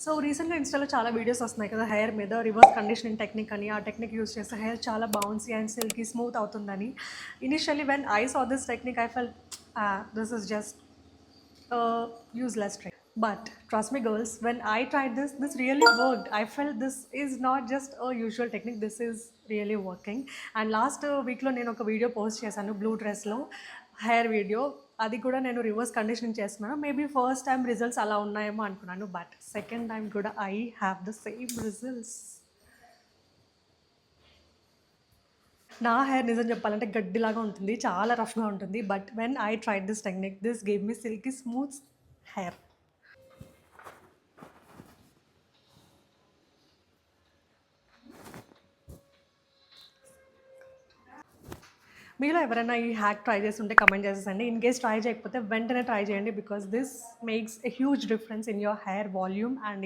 So రీసెంట్గా ఇన్స్టాలో చాలా వీడియోస్ వస్తున్నాయి కదా హెయిర్ మీద రివర్స్ కండిషనింగ్ టెక్నిక్ అని. ఆ టెక్నిక్ యూస్ చేస్తే హెయిర్ చాలా బౌన్సీ అండ్ సిల్కీ స్మూత్ అవుతుందని. Initially when I saw this technique I felt this is just useless trick. But trust me, girls, when I tried this, this really worked. I felt this is not just a usual technique. This is really working. And last week లో నేను ఒక video post చేశాను blue డ్రెస్లో hair video. అది కూడా నేను reverse conditioning చేస్తున్నాను. Maybe first time results అలా ఉన్నాయేమో అనుకున్నాను, బట్ సెకండ్ టైం కూడా I have the same results. నా హెయిర్ నిజం చెప్పాలంటే గడ్డిలాగా ఉంటుంది, చాలా రఫ్గా ఉంటుంది. But when I tried this technique, this gave me silky smooth hair. మీలో ఎవరైనా ఈ హ్యాక్ ట్రై చేస్తుంటే కమెంట్ చేసేసండి. ఇన్ కేస్ ట్రై చేయకపోతే వెంటనే ట్రై చేయండి, because this makes a huge difference in your hair volume and